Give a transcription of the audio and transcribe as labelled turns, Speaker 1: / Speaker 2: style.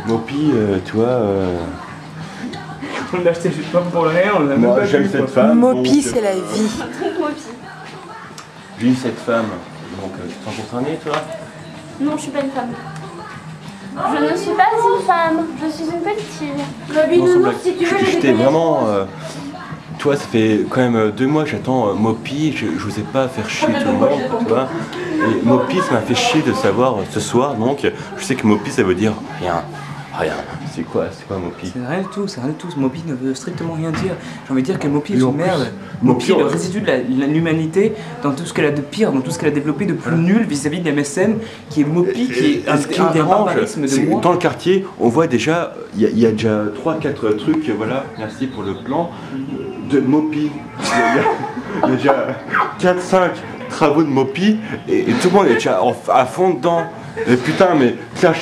Speaker 1: Mopi, tu vois...
Speaker 2: On l'a acheté juste pas pour le rien, on l'a même
Speaker 1: Moi
Speaker 2: pas
Speaker 1: j'aime
Speaker 2: vu,
Speaker 1: cette
Speaker 2: quoi.
Speaker 1: femme.
Speaker 3: Mopi, c'est la vie.
Speaker 1: J'ai eu cette femme, donc tu te sens concerné toi?
Speaker 4: Non, je suis pas une femme. Je ne suis pas une femme, je suis une petite fille.
Speaker 1: Non, si tu veux, j'étais vraiment... toi, ça fait quand même 2 mois que j'attends Mopi, je n'osais pas faire chier tout le monde, tu vois. Et Mopi, ça m'a fait chier de savoir ce soir, donc je sais que Mopi, ça veut dire rien. Rien. C'est quoi Mopi?
Speaker 2: C'est rien du tout, c'est rien du tout. Mopi ne veut strictement rien dire. J'ai envie de dire que Mopi est une merde.
Speaker 1: Mopi
Speaker 2: Mopi est le résidu de l'humanité dans tout ce qu'elle a de pire, dans tout ce qu'elle a développé de plus nul vis-à-vis de MSM, qui est Mopi, qui est
Speaker 1: ce qui me dérange, c'est
Speaker 2: de moi.
Speaker 1: dans le quartier, on voit déjà, il y a déjà 3-4 trucs, voilà, merci pour le plan, de Mopi. Il y a déjà 4-5 travaux de Mopi, et tout le monde est déjà à fond dedans. Et putain, mais tiens,